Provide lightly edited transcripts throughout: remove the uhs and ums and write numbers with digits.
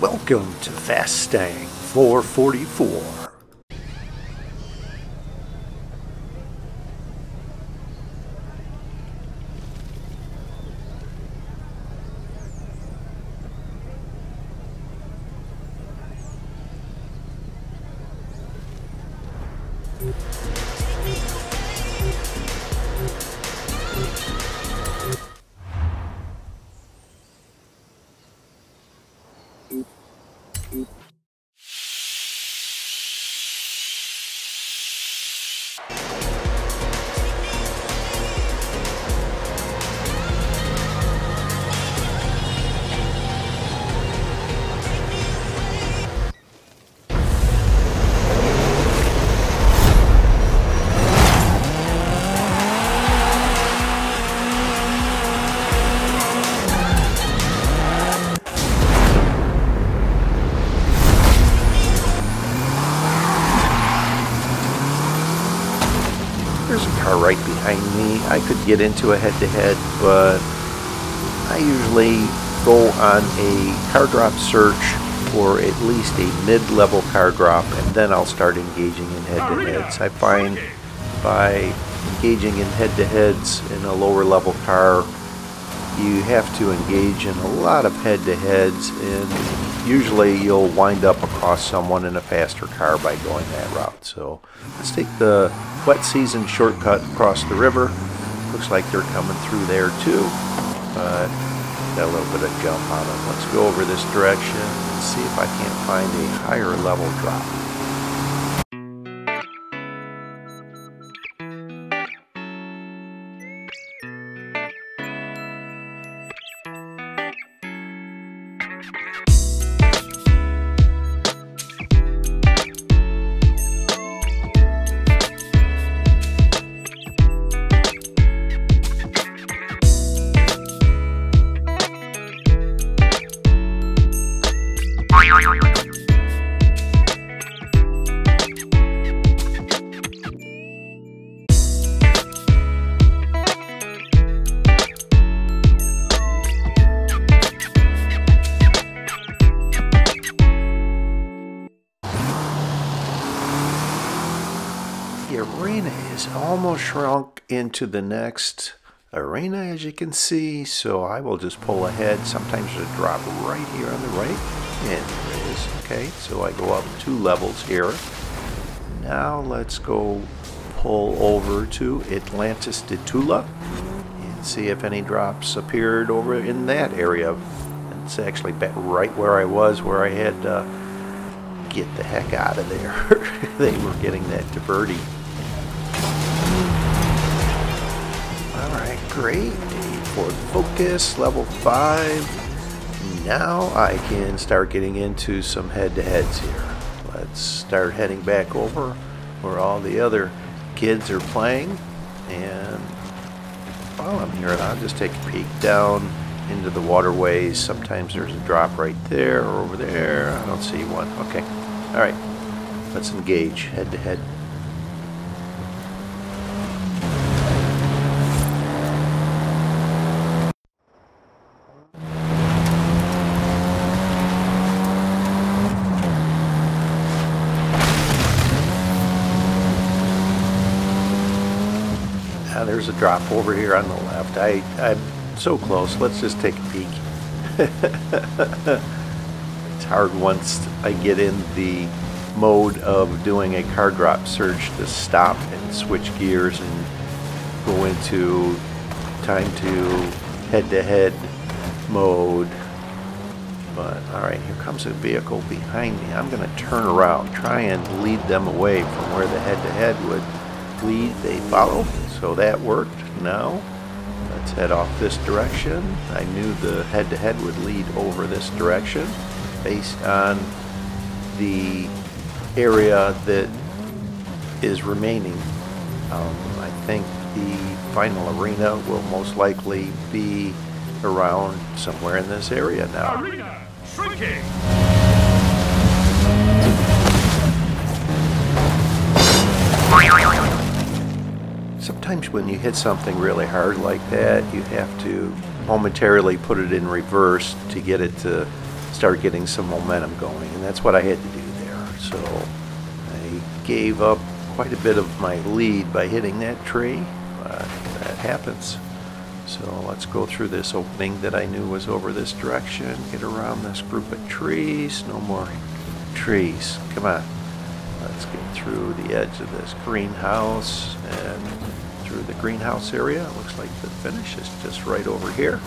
Welcome to Fastang 444. There's a car right behind me. I could get into a head-to-head, but I usually go on a car drop search for at least a mid-level car drop, and then I'll start engaging in head-to-heads. I find by engaging in head-to-heads in a lower level car, you have to engage in a lot of head-to-heads, and usually you'll wind up across someone in a faster car by going that route. So let's take the wet season shortcut across the river. Looks like they're coming through there too, but got a little bit of jump on them. Let's go over this direction and see if I can't find a higher level drop. The arena is almost shrunk into the next arena, as you can see, so I will just pull ahead. Sometimes there's a drop right here on the right, and there it is. Okay, so I go up 2 levels here. Now let's go pull over to Atlantis de Tula and see if any drops appeared over in that area. It's actually right where I was, where I had to get the heck out of there. They were getting that diverty. Alright, great. Ford Focus, level 5. Now I can start getting into some head-to-heads here. Let's start heading back over where all the other kids are playing. And while I'm here, I'll just take a peek down into the waterways. Sometimes there's a drop right there or over there. I don't see one. Okay. Alright. Let's engage head-to-head. There's a drop over here on the left. I'm so close. Let's just take a peek. It's hard once I get in the mode of doing a car drop search to stop and switch gears and go into time to head-to-head mode. But alright, here comes a vehicle behind me. I'm going to turn around, try and lead them away from where the head-to-head would lead. They follow. So that worked. Now let's head off this direction. I knew the head-to-head would lead over this direction based on the area that is remaining. I think the final arena will most likely be around somewhere in this area now. Arena shrinking. Sometimes when you hit something really hard like that, you have to momentarily put it in reverse to get it to start getting some momentum going, and that's what I had to do there. So I gave up quite a bit of my lead by hitting that tree, but that happens. So let's go through this opening that I knew was over this direction, get around this group of trees. No more trees. Come on. Let's get through the edge of this greenhouse and through the greenhouse area. It looks like the finish is just right over here.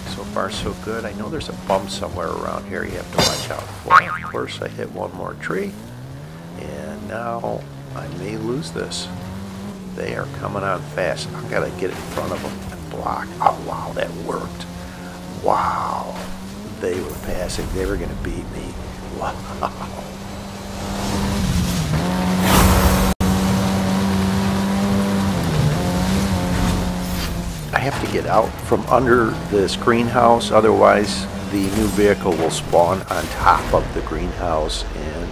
So far so good. I know there's a bump somewhere around here you have to watch out for. Of course, I hit one more tree, and now I may lose this. They are coming on fast. I've got to get in front of them and block. Oh, wow, that worked. Wow. They were passing. They were going to beat me. Wow. I have to get out from under this greenhouse, otherwise the new vehicle will spawn on top of the greenhouse, and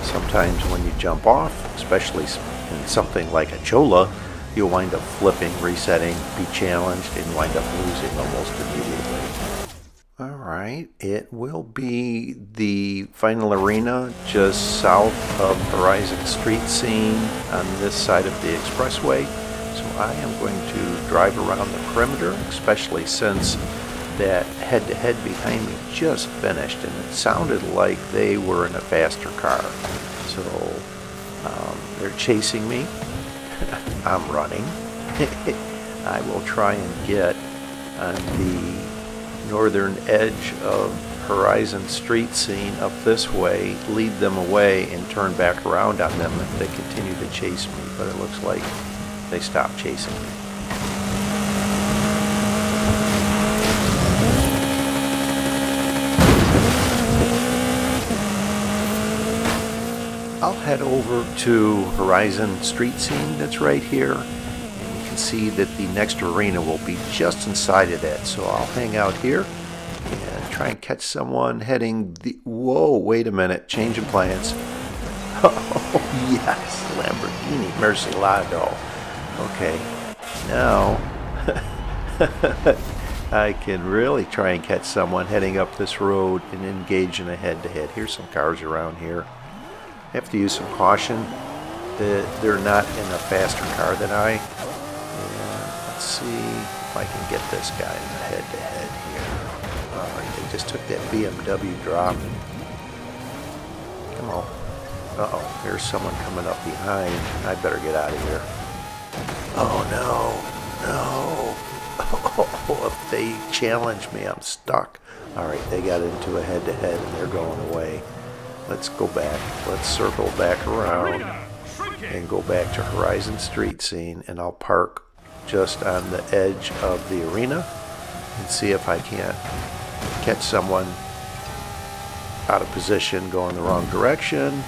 sometimes when you jump off, especially in something like a Chola, you'll wind up flipping, resetting, be challenged, and wind up losing almost immediately. Alright, it will be the final arena just south of Horizon Street Scene on this side of the expressway. So I am going to drive around the perimeter, especially since that head-to-head behind me just finished, and it sounded like they were in a faster car. So they're chasing me. I'm running. I will try and get on the northern edge of Horizon Street Scene up this way, lead them away, and turn back around on them if they continue to chase me. But it looks like they stopped chasing me. I'll head over to Horizon Street Scene that's right here, and you can see that the next arena will be just inside of that. So I'll hang out here and try and catch someone heading the... Whoa, wait a minute, change of plans. Oh yes, Lamborghini Murcielago. Okay, now I can really try and catch someone heading up this road and engage in a head-to-head. Here's some cars around here. I have to use some caution that they're not in a faster car than I. And let's see if I can get this guy in the head-to-head here. Alright, they just took that BMW drop. Come on. Uh-oh, there's someone coming up behind. I better get out of here. Oh no, no. Oh, if they challenge me, I'm stuck. Alright, they got into a head-to-head and they're going away. Let's go back. Let's circle back around and go back to Horizon Street Scene, and I'll park just on the edge of the arena and see if I can't catch someone out of position going the wrong direction.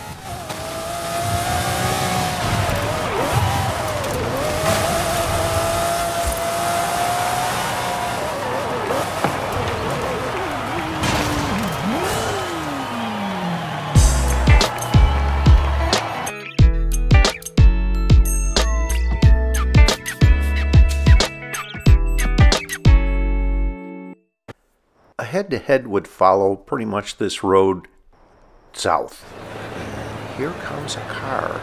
A head-to-head would follow pretty much this road south. And here comes a car.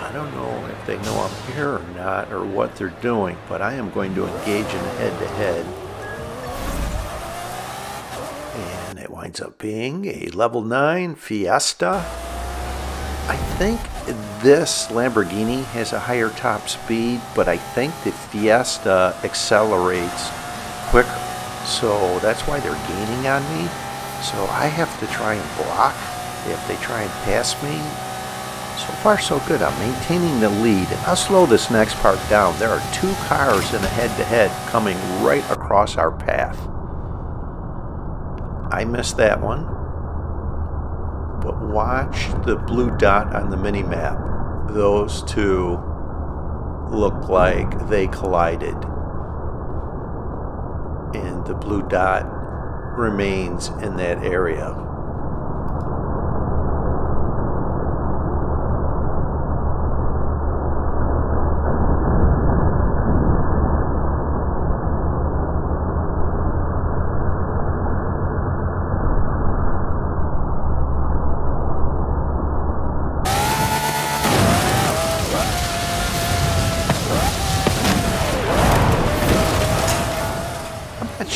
I don't know if they know I'm here or not, or what they're doing, but I am going to engage in a head-to-head. And it winds up being a level 9 Fiesta. I think this Lamborghini has a higher top speed, but I think the Fiesta accelerates quicker, so that's why they're gaining on me. So I have to try and block if they try and pass me. So far so good. I'm maintaining the lead, and I'll slow this next part down. There are two cars in a head-to-head coming right across our path. I missed that one, but watch the blue dot on the mini-map. Those two look like they collided, and the blue dot remains in that area.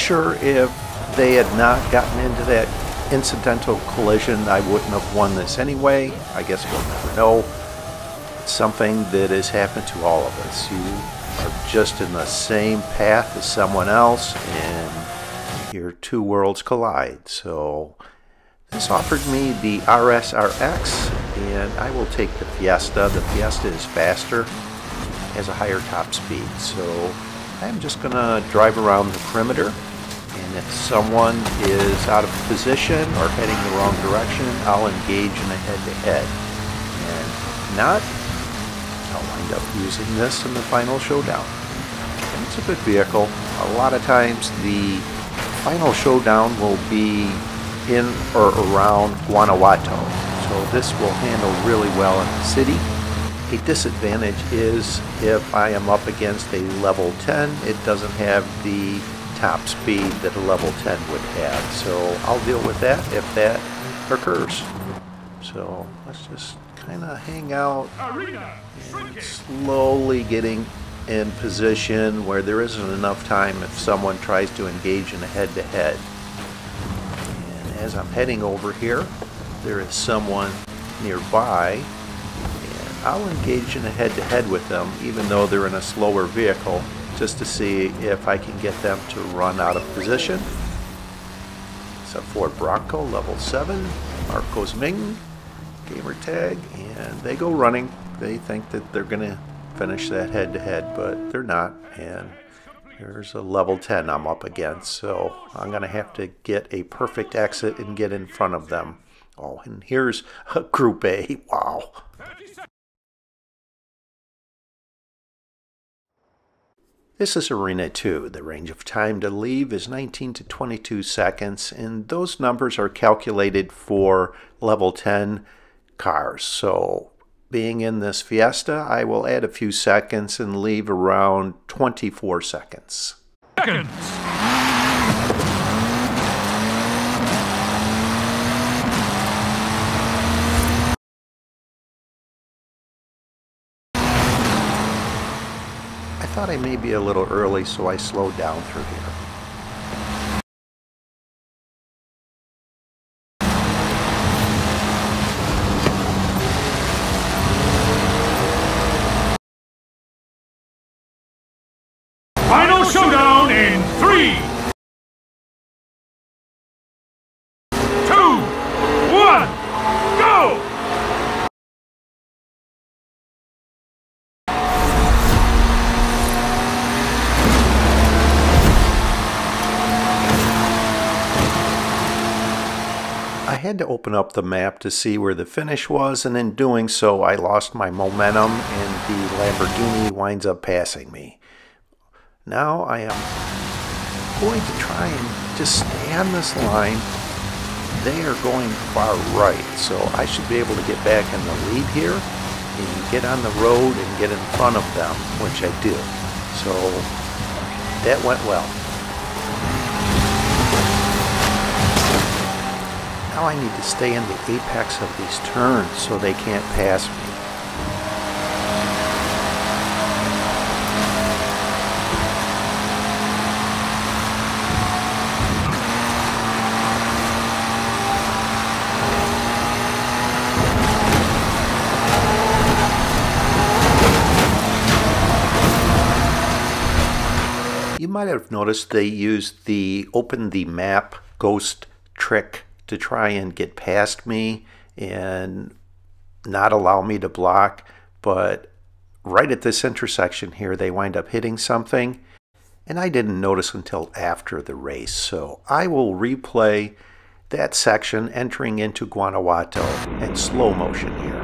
sure if they had not gotten into that incidental collision, I wouldn't have won this anyway. I guess we'll never know. It's something that has happened to all of us. You are just in the same path as someone else, and your two worlds collide. So this offered me the RS-RX, and I will take the Fiesta. The Fiesta is faster, has a higher top speed. So I'm just going to drive around the perimeter, and if someone is out of position or heading the wrong direction, I'll engage in a head-to-head. And if not, I'll wind up using this in the final showdown. And it's a good vehicle. A lot of times the final showdown will be in or around Guanajuato, so this will handle really well in the city. A disadvantage is if I am up against a level 10, it doesn't have the top speed that a level 10 would have, so I'll deal with that if that occurs. So let's just kind of hang out and slowly getting in position where there isn't enough time if someone tries to engage in a head-to-head. And as I'm heading over here, there is someone nearby, and I'll engage in a head-to-head with them even though they're in a slower vehicle, just to see if I can get them to run out of position. It's a Ford Bronco, level 7, Marcos Ming, gamer tag, and they go running. They think that they're going to finish that head-to-head, but they're not, and there's a level 10 I'm up against, so I'm going to have to get a perfect exit and get in front of them. Oh, and here's a Group A. Wow. This is Arena 2. The range of time to leave is 19 to 22 seconds, and those numbers are calculated for level 10 cars. So being in this Fiesta, I will add a few seconds and leave around 24 seconds. I thought I may be a little early, so I slowed down through here. Final showdown in 3, 2, 1, go! I had to open up the map to see where the finish was, and in doing so I lost my momentum and the Lamborghini winds up passing me. Now I am going to try and just stay on this line. They are going far right, so I should be able to get back in the lead here and get on the road and get in front of them, which I do. So that went well. Now I need to stay in the apex of these turns so they can't pass me. You might have noticed they used the open the map ghost trick to try and get past me and not allow me to block, but right at this intersection here they wind up hitting something, and I didn't notice until after the race. So I will replay that section entering into Guanajuato in slow motion here.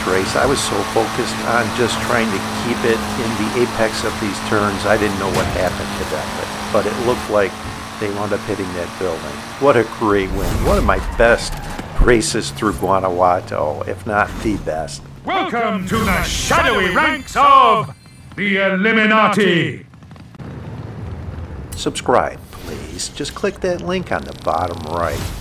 this race. I was so focused on just trying to keep it in the apex of these turns, I didn't know what happened to them. But it looked like they wound up hitting that building. What a great win. One of my best races through Guanajuato, if not the best. Welcome to the shadowy ranks of the Illuminati. Subscribe, please. Just click that link on the bottom right.